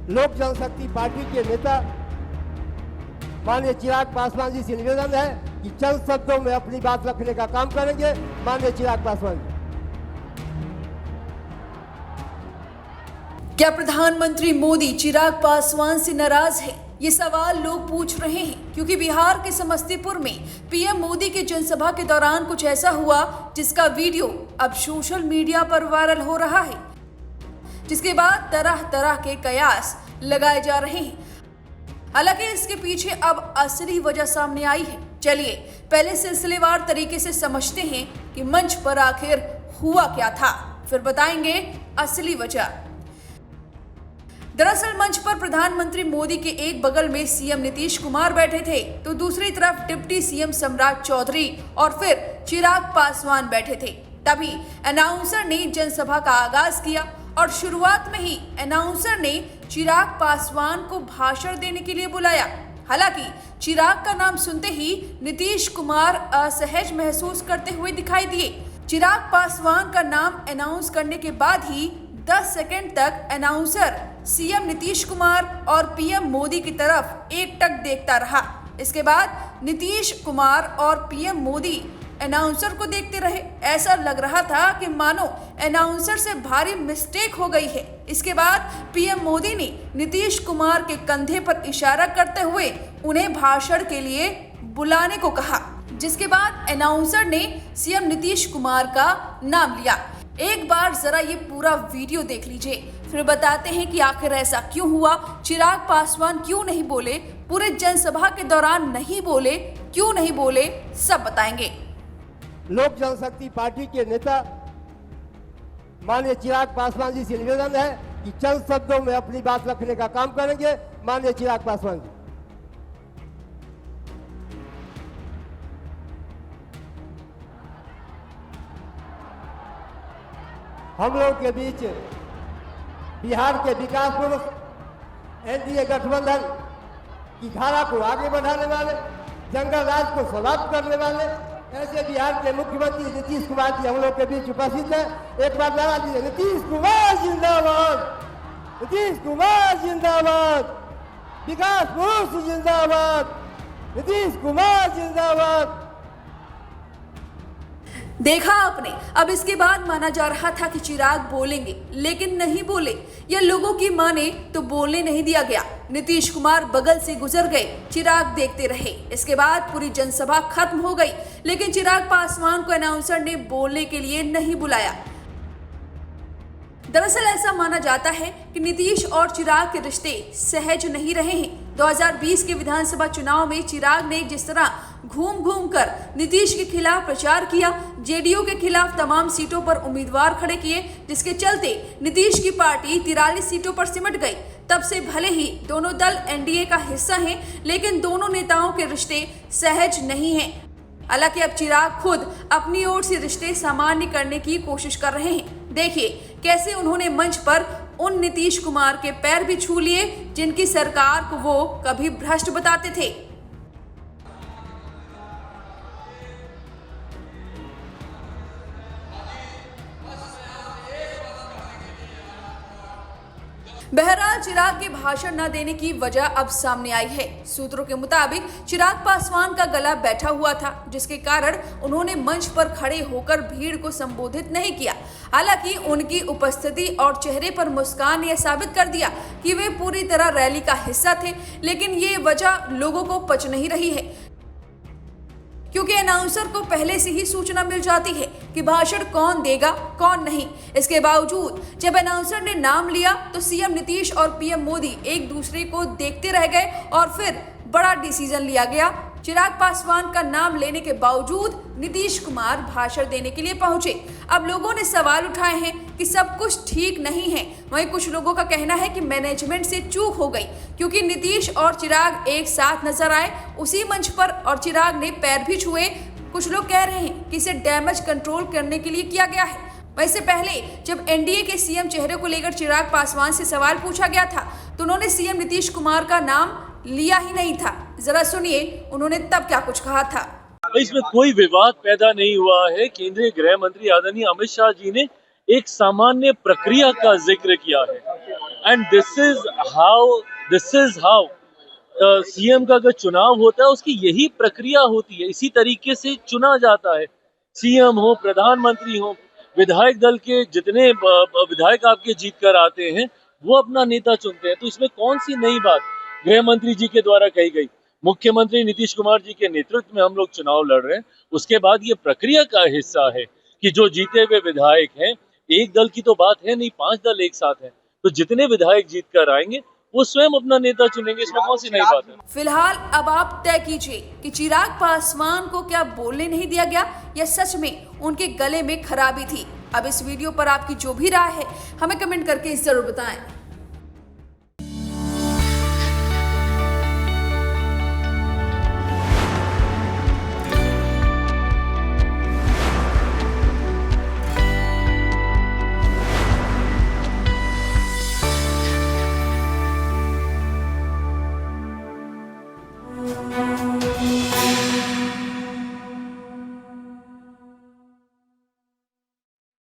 लोक जनशक्ति पार्टी के नेता माननीय चिराग पासवान जी से निवेदन है कि चंद शब्दों में अपनी बात रखने का काम करेंगे। माननीय चिराग पासवान जी। क्या प्रधानमंत्री मोदी चिराग पासवान से नाराज है? ये सवाल लोग पूछ रहे हैं क्योंकि बिहार के समस्तीपुर में पीएम मोदी के जनसभा के दौरान कुछ ऐसा हुआ जिसका वीडियो अब सोशल मीडिया पर वायरल हो रहा है, जिसके बाद तरह तरह के कयास लगाए जा रहे हैं। हालांकि इसके पीछे अब असली वजह सामने आई है। चलिए पहले सिलसिलेवार तरीके से समझते हैं कि मंच पर आखिर हुआ क्या था, फिर बताएंगे असली वजह। दरअसल मंच पर प्रधानमंत्री मोदी के एक बगल में सीएम नीतीश कुमार बैठे थे, तो दूसरी तरफ डिप्टी सीएम सम्राट चौधरी और फिर चिराग पासवान बैठे थे। तभी अनाउंसर ने जनसभा का आगाज किया और शुरुआत में ही अनाउंसर ने चिराग पासवान को भाषण देने के लिए बुलाया। हालांकि चिराग का नाम सुनते ही नीतीश कुमार असहज महसूस करते हुए दिखाई दिए। चिराग पासवान का नाम अनाउंस करने के बाद ही 10 सेकंड तक अनाउंसर सीएम नीतीश कुमार और पीएम मोदी की तरफ एकटक देखता रहा। इसके बाद नीतीश कुमार और पीएम मोदी अनाउंसर को देखते रहे। ऐसा लग रहा था कि मानो अनाउंसर से भारी मिस्टेक हो गई है। इसके बाद पीएम मोदी ने नीतीश कुमार के कंधे पर इशारा करते हुए उन्हें भाषण के लिए बुलाने को कहा, जिसके बाद अनाउंसर ने सीएम नीतीश कुमार का नाम लिया। एक बार जरा ये पूरा वीडियो देख लीजिए, फिर बताते हैं कि आखिर ऐसा क्यों हुआ, चिराग पासवान क्यों नहीं बोले, पूरे जनसभा के दौरान नहीं बोले, क्यों नहीं बोले, सब बताएंगे। लोक जनशक्ति पार्टी के नेता माननीय चिराग पासवान जी से निवेदन है कि चंद शब्दों में अपनी बात रखने का काम करेंगे। माननीय चिराग पासवान जी। हम लोग के बीच बिहार के विकास पुरुष एनडीए गठबंधन की धारा को आगे बढ़ाने वाले, जंगल राज को समाप्त करने वाले ऐसे बिहार के मुख्यमंत्री नीतीश कुमार जी हम लोग के बीच उपस्थित है। एक बार नारा दीजिए, नीतीश कुमार जिंदाबाद, नीतीश कुमार जिंदाबाद, विकास पुरुष जिंदाबाद, नीतीश कुमार जिंदाबाद। देखा आपने, अब इसके बाद माना जा रहा था कि चिराग बोलेंगे, लेकिन नहीं बोले, या लोगों की माने तो बोलने नहीं दिया गया। नीतीश कुमार बगल से गुजर गए, चिराग देखते रहे। इसके बाद पूरी जनसभा खत्म हो गई, लेकिन चिराग पासवान को अनाउंसर ने बोलने के लिए नहीं बुलाया। दरअसल ऐसा माना जाता है कि नीतीश और चिराग के रिश्ते सहज नहीं रहे हैं। 2020 के विधानसभा चुनाव में चिराग ने जिस तरह घूम घूम कर नीतीश के खिलाफ प्रचार किया, जेडीयू के खिलाफ तमाम सीटों पर उम्मीदवार खड़े किए, जिसके चलते नीतीश की पार्टी 43 सीटों पर सिमट गई। तब से भले ही दोनों दल एनडीए का हिस्सा हैं, लेकिन दोनों नेताओं के रिश्ते सहज नहीं हैं। हालांकि अब चिराग खुद अपनी ओर से रिश्ते सामान्य करने की कोशिश कर रहे हैं। देखिए कैसे उन्होंने मंच पर उन नीतीश कुमार के पैर भी छू लिए जिनकी सरकार को वो कभी भ्रष्ट बताते थे। बहरहाल चिराग के भाषण न देने की वजह अब सामने आई है। सूत्रों के मुताबिक चिराग पासवान का गला बैठा हुआ था, जिसके कारण उन्होंने मंच पर खड़े होकर भीड़ को संबोधित नहीं किया। हालांकि उनकी उपस्थिति और चेहरे पर मुस्कान ने साबित कर दिया कि वे पूरी तरह रैली का हिस्सा थे, लेकिन ये वजह लोगों को पच नहीं रही है, क्योंकि अनाउंसर को पहले से ही सूचना मिल जाती है कि भाषण कौन देगा कौन नहीं। इसके बावजूद जब अनाउंसर ने नाम लिया तो सीएम नीतीश और पीएम मोदी एक दूसरे को देखते रह गए और फिर बड़ा डिसीजन लिया गया। चिराग पासवान का नाम लेने के बावजूद नीतीश कुमार भाषण देने के लिए पहुंचे। अब लोगों ने सवाल उठाए हैं कि सब कुछ ठीक नहीं है। वहीं कुछ लोगों का कहना है कि मैनेजमेंट से चूक हो गई, क्योंकि नीतीश और चिराग एक साथ नजर आए उसी मंच पर और चिराग ने पैर भी छुए। कुछ लोग कह रहे हैं कि इसे डैमेज कंट्रोल करने के लिए किया गया है। वैसे पहले जब एनडीए के सीएम चेहरे को लेकर चिराग पासवान से सवाल पूछा गया था तो उन्होंने सीएम नीतीश कुमार का नाम लिया ही नहीं था। जरा सुनिए उन्होंने तब क्या कुछ कहा था। इसमें कोई विवाद पैदा नहीं हुआ है। केंद्रीय गृह मंत्री आदरणीय अमित शाह जी ने एक सामान्य प्रक्रिया का जिक्र किया है। And this is how CM का अगर चुनाव होता है उसकी यही प्रक्रिया होती है, इसी तरीके से चुना जाता है। सीएम हो, प्रधानमंत्री हो, विधायक दल के जितने विधायक आपके जीत कर आते हैं वो अपना नेता चुनते हैं। तो इसमें कौन सी नई बात गृह मंत्री जी के द्वारा कही गई? मुख्यमंत्री नीतीश कुमार जी के नेतृत्व में हम लोग चुनाव लड़ रहे हैं। उसके बाद ये प्रक्रिया का हिस्सा है कि जो जीते हुए विधायक हैं, एक दल की तो बात है नहीं, 5 दल एक साथ हैं, तो जितने विधायक जीत कर आएंगे वो स्वयं अपना नेता चुनेंगे। इसमें कौन सी नई बात है? फिलहाल अब आप तय कीजिए कि चिराग पासवान को क्या बोलने नहीं दिया गया या सच में उनके गले में खराबी थी। अब इस वीडियो पर आपकी जो भी राय है हमें कमेंट करके जरूर बताएं।